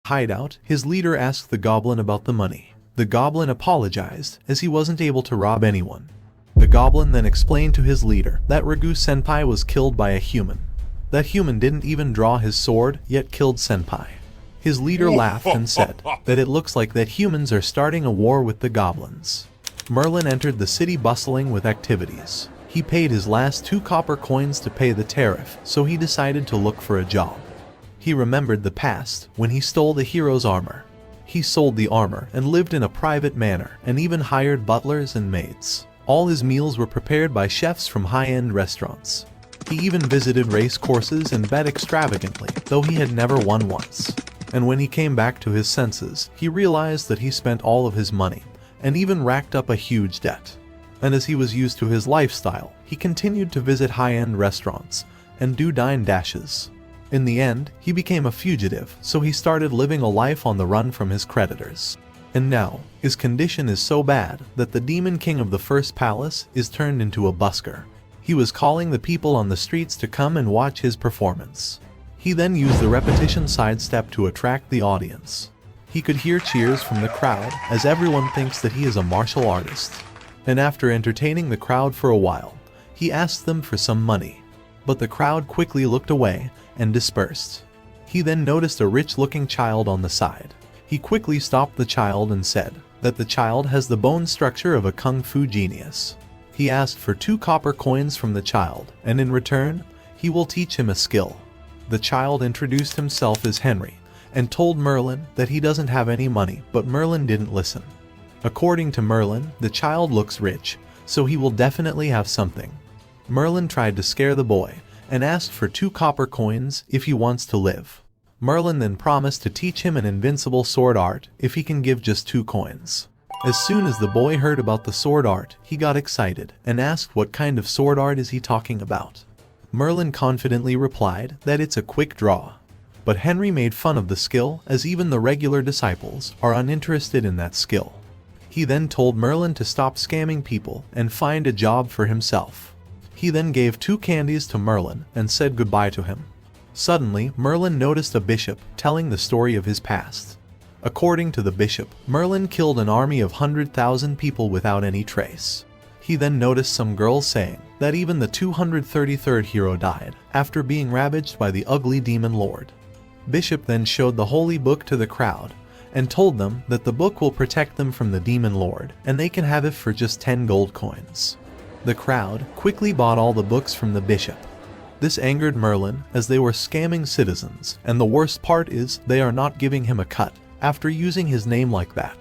hideout, his leader asked the goblin about the money. The goblin apologized, as he wasn't able to rob anyone. The goblin then explained to his leader that Ragu-senpai was killed by a human. That human didn't even draw his sword, yet killed senpai. His leader laughed and said that it looks like that humans are starting a war with the goblins. Merlin entered the city bustling with activities. He paid his last 2 copper coins to pay the tariff, so he decided to look for a job. He remembered the past, when he stole the hero's armor. He sold the armor and lived in a private manner, and even hired butlers and maids. All his meals were prepared by chefs from high-end restaurants. He even visited race courses and bet extravagantly, though he had never won once. And when he came back to his senses, he realized that he spent all of his money, and even racked up a huge debt. And as he was used to his lifestyle, he continued to visit high-end restaurants and do dine dashes. In the end, he became a fugitive, so he started living a life on the run from his creditors. And now, his condition is so bad that the Demon King of the First Palace is turned into a busker. He was calling the people on the streets to come and watch his performance. He then used the repetition sidestep to attract the audience. He could hear cheers from the crowd, as everyone thinks that he is a martial artist. And after entertaining the crowd for a while, he asked them for some money. But the crowd quickly looked away and dispersed. He then noticed a rich-looking child on the side. He quickly stopped the child and said that the child has the bone structure of a kung fu genius. He asked for 2 copper coins from the child, and in return, he will teach him a skill. The child introduced himself as Henry, and told Merlin that he doesn't have any money, but Merlin didn't listen. According to Merlin, the child looks rich, so he will definitely have something. Merlin tried to scare the boy, and asked for 2 copper coins if he wants to live. Merlin then promised to teach him an invincible sword art if he can give just 2 coins. As soon as the boy heard about the sword art, he got excited, and asked what kind of sword art is he talking about. Merlin confidently replied that it's a quick draw. But Henry made fun of the skill, as even the regular disciples are uninterested in that skill. He then told Merlin to stop scamming people and find a job for himself. He then gave 2 candies to Merlin and said goodbye to him. Suddenly, Merlin noticed a bishop telling the story of his past. According to the bishop, Merlin killed an army of 100,000 people without any trace. He then noticed some girls saying that even the 233rd hero died after being ravaged by the ugly demon lord. Bishop then showed the holy book to the crowd and told them that the book will protect them from the demon lord and they can have it for just 10 gold coins. The crowd quickly bought all the books from the bishop. This angered Merlin, as they were scamming citizens, and the worst part is they are not giving him a cut after using his name like that.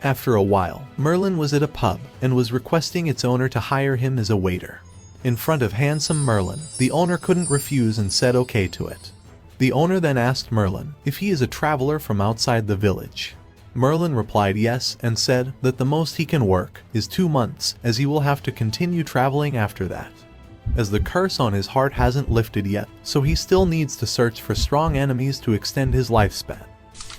After a while, Merlin was at a pub and was requesting its owner to hire him as a waiter. In front of handsome Merlin, the owner couldn't refuse and said okay to it. The owner then asked Merlin if he is a traveler from outside the village. Merlin replied yes and said that the most he can work is 2 months, as he will have to continue traveling after that, as the curse on his heart hasn't lifted yet, so he still needs to search for strong enemies to extend his lifespan.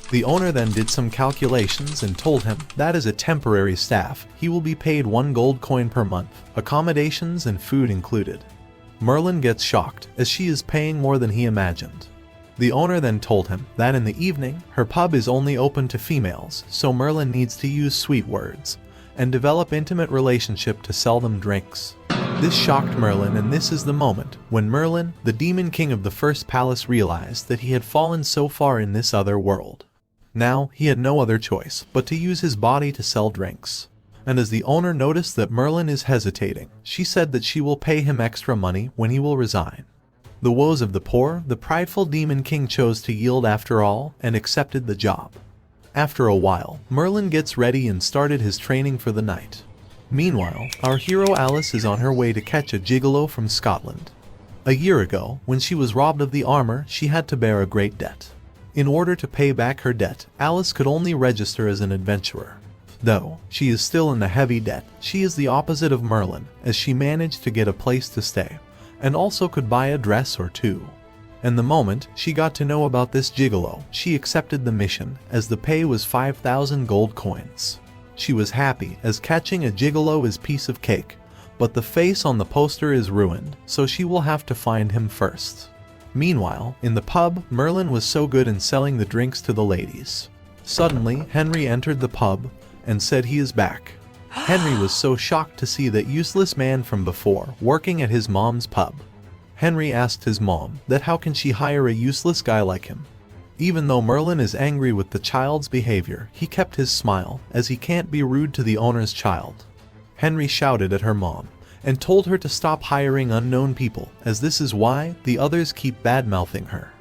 The owner then did some calculations and told him that as a temporary staff, he will be paid 1 gold coin per month, accommodations and food included. Merlin gets shocked, as she is paying more than he imagined. The owner then told him that in the evening, her pub is only open to females, so Merlin needs to use sweet words and develop intimate relationship to sell them drinks. This shocked Merlin, and this is the moment when Merlin, the Demon King of the First Palace, realized that he had fallen so far in this other world. Now, he had no other choice but to use his body to sell drinks. And as the owner noticed that Merlin is hesitating, she said that she will pay him extra money when he will resign. The woes of the poor, the prideful Demon King chose to yield after all and accepted the job. After a while, Merlin gets ready and started his training for the night. Meanwhile, our hero Alice is on her way to catch a gigolo from Scotland. A year ago, when she was robbed of the armor, she had to bear a great debt. In order to pay back her debt, Alice could only register as an adventurer. Though she is still in a heavy debt, she is the opposite of Merlin, as she managed to get a place to stay, and also could buy a dress or 2. And the moment she got to know about this gigolo, she accepted the mission, as the pay was 5,000 gold coins. She was happy, as catching a gigolo is piece of cake, but the face on the poster is ruined, so she will have to find him first. Meanwhile, in the pub, Merlin was so good in selling the drinks to the ladies. Suddenly, Henry entered the pub and said he is back. Henry was so shocked to see that useless man from before working at his mom's pub. Henry asked his mom that how can she hire a useless guy like him. Even though Merlin is angry with the child's behavior, he kept his smile as he can't be rude to the owner's child. Henry shouted at her mom and told her to stop hiring unknown people, as this is why the others keep bad-mouthing her.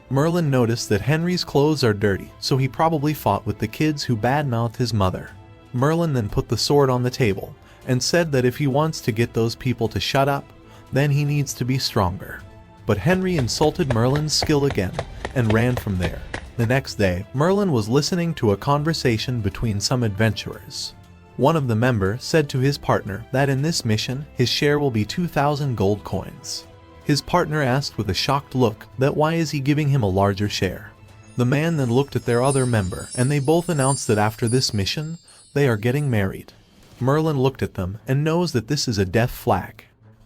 Merlin noticed that Henry's clothes are dirty, so he probably fought with the kids who bad-mouthed his mother. Merlin then put the sword on the table and said that if he wants to get those people to shut up, then he needs to be stronger. But Henry insulted Merlin's skill again and ran from there. The next day, Merlin was listening to a conversation between some adventurers. One of the members said to his partner that in this mission, his share will be 2,000 gold coins. His partner asked with a shocked look that why is he giving him a larger share. The man then looked at their other member and they both announced that after this mission, they are getting married. Merlin looked at them and knows that this is a death flag.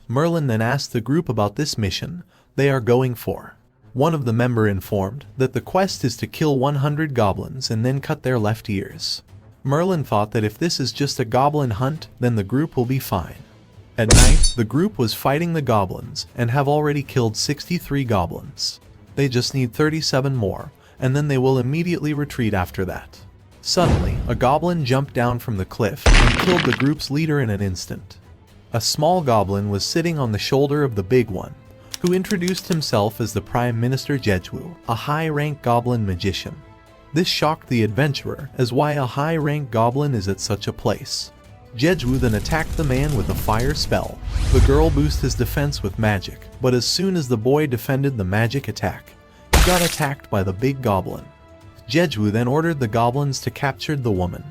Merlin then asked the group about this mission they are going for. One of the members informed that the quest is to kill 100 goblins and then cut their left ears. Merlin thought that if this is just a goblin hunt, then the group will be fine. At night, the group was fighting the goblins and have already killed 63 goblins. They just need 37 more, and then they will immediately retreat after that. Suddenly, a goblin jumped down from the cliff and killed the group's leader in an instant. A small goblin was sitting on the shoulder of the big one, who introduced himself as the Prime Minister Jejwu, a high-rank goblin magician. This shocked the adventurer as why a high-rank goblin is at such a place. Jejwu then attacked the man with a fire spell. The girl boosted his defense with magic, but as soon as the boy defended the magic attack, he got attacked by the big goblin. Jejwu then ordered the goblins to capture the woman.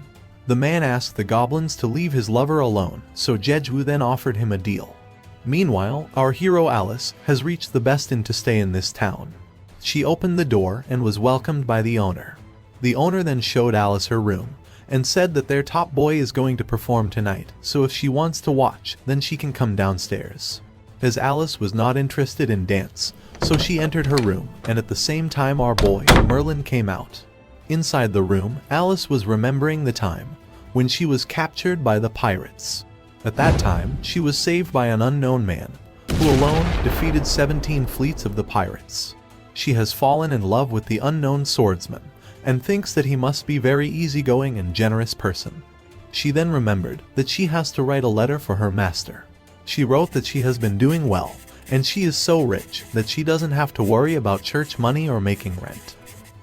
The man asked the goblins to leave his lover alone, so Jejwu then offered him a deal. Meanwhile, our hero Alice has reached the best inn to stay in this town. She opened the door and was welcomed by the owner. The owner then showed Alice her room and said that their top boy is going to perform tonight, so if she wants to watch, then she can come downstairs. As Alice was not interested in dance, so she entered her room, and at the same time our boy, Merlin, came out. Inside the room, Alice was remembering the time when she was captured by the pirates. At that time, she was saved by an unknown man, who alone defeated 17 fleets of the pirates. She has fallen in love with the unknown swordsman, and thinks that he must be very easygoing and generous person. She then remembered that she has to write a letter for her master. She wrote that she has been doing well, and she is so rich that she doesn't have to worry about church money or making rent.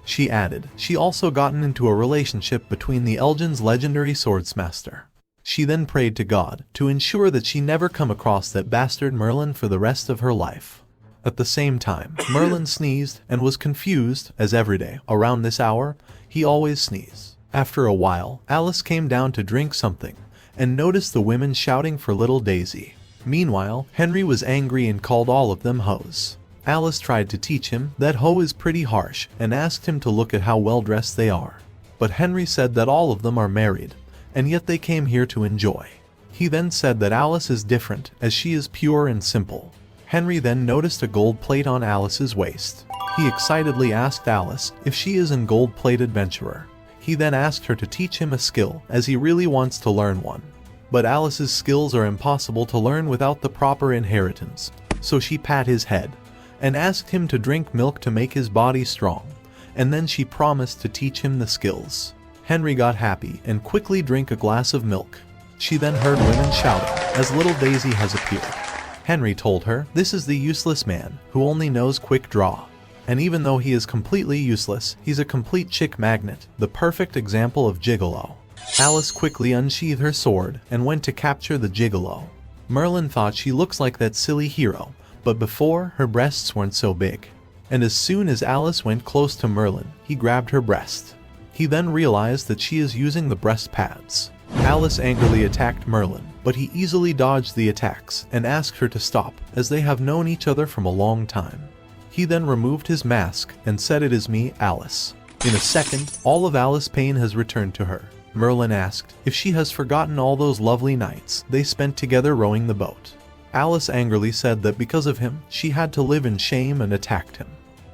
She added, she also gotten into a relationship between the Elgin's legendary swordsmaster. She then prayed to God to ensure that she never come across that bastard Merlin for the rest of her life. At the same time, Merlin sneezed and was confused, as every day, around this hour, he always sneezes. After a while, Alice came down to drink something, and noticed the women shouting for little Daisy. Meanwhile, Henry was angry and called all of them hoes. Alice tried to teach him that hoe is pretty harsh and asked him to look at how well dressed they are. But Henry said that all of them are married, and yet they came here to enjoy. He then said that Alice is different as she is pure and simple. Henry then noticed a gold plate on Alice's waist. He excitedly asked Alice if she is a gold-plate adventurer. He then asked her to teach him a skill as he really wants to learn one. But Alice's skills are impossible to learn without the proper inheritance, so she pat his head and asked him to drink milk to make his body strong, and then she promised to teach him the skills. Henry got happy and quickly drank a glass of milk. She then heard women shouting as little Daisy has appeared. Henry told her this is the useless man who only knows quick draw. And even though he is completely useless, he's a complete chick magnet, the perfect example of gigolo. Alice quickly unsheathed her sword and went to capture the gigolo. Merlin thought she looks like that silly hero, but before, her breasts weren't so big. And as soon as Alice went close to Merlin, he grabbed her breast. He then realized that she is using the breast pads. Alice angrily attacked Merlin, but he easily dodged the attacks and asked her to stop, as they have known each other from a long time. He then removed his mask and said, "It is me, Alice." In a second, all of Alice's pain has returned to her. Merlin asked if she has forgotten all those lovely nights they spent together rowing the boat. Alice angrily said that because of him, she had to live in shame and attacked him.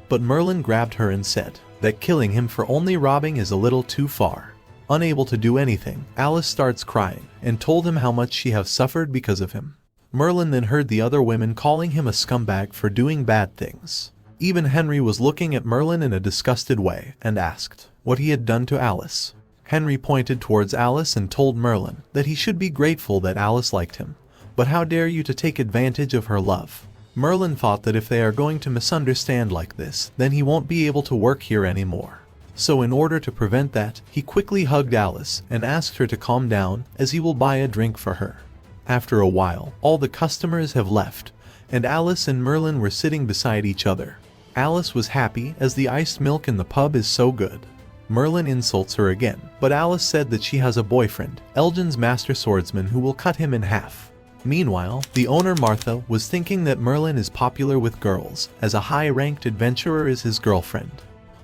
But Merlin grabbed her and said that killing him for only robbing is a little too far. Unable to do anything, Alice starts crying and told him how much she has suffered because of him. Merlin then heard the other women calling him a scumbag for doing bad things. Even Henry was looking at Merlin in a disgusted way and asked what he had done to Alice. Henry pointed towards Alice and told Merlin that he should be grateful that Alice liked him. But how dare you to take advantage of her love? Merlin thought that if they are going to misunderstand like this, then he won't be able to work here anymore. So in order to prevent that, he quickly hugged Alice and asked her to calm down as he will buy a drink for her. After a while, all the customers have left, and Alice and Merlin were sitting beside each other. Alice was happy as the iced milk in the pub is so good. Merlin insults her again, but Alice said that she has a boyfriend, Elgin's master swordsman, who will cut him in half. Meanwhile, the owner Martha was thinking that Merlin is popular with girls, as a high-ranked adventurer is his girlfriend.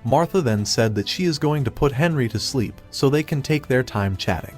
Martha then said that she is going to put Henry to sleep so they can take their time chatting.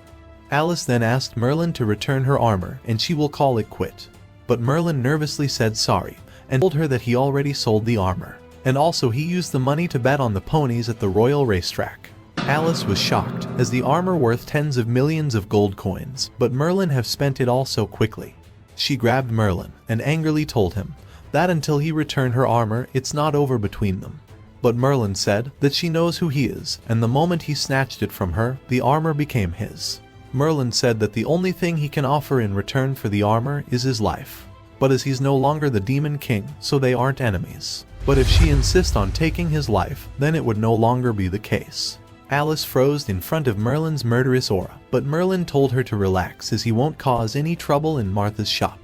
Alice then asked Merlin to return her armor and she will call it quit. But Merlin nervously said sorry and told her that he already sold the armor. And also he used the money to bet on the ponies at the royal racetrack. Alice was shocked as the armor worth tens of millions of gold coins, but Merlin have spent it all so quickly. She grabbed Merlin and angrily told him that until he returned her armor, it's not over between them. But Merlin said that she knows who he is, and the moment he snatched it from her, the armor became his. Merlin said that the only thing he can offer in return for the armor is his life. But as he's no longer the Demon King, so they aren't enemies. But if she insists on taking his life, then it would no longer be the case. Alice froze in front of Merlin's murderous aura, but Merlin told her to relax as he won't cause any trouble in Martha's shop.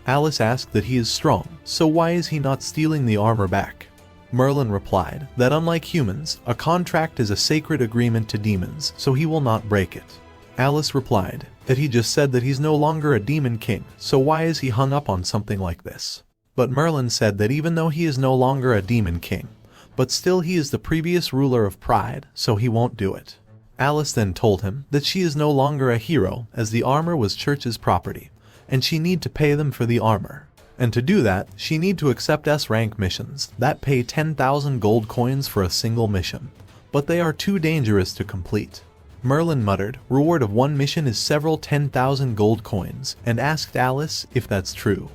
Alice asked that he is strong, so why is he not stealing the armor back? Merlin replied that unlike humans, a contract is a sacred agreement to demons, so he will not break it. Alice replied that he just said that he's no longer a demon king, so why is he hung up on something like this? But Merlin said that even though he is no longer a demon king, but still he is the previous ruler of Pride, so he won't do it. Alice then told him that she is no longer a hero as the armor was Church's property, and she need to pay them for the armor. And to do that, she need to accept S-rank missions that pay 10,000 gold coins for a single mission. But they are too dangerous to complete. Merlin muttered, reward of one mission is several 10,000 gold coins, and asked Alice if that's true.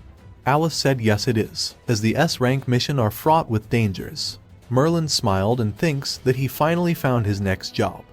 Alice said yes it is, as the S-rank mission are fraught with dangers. Merlin smiled and thinks that he finally found his next job.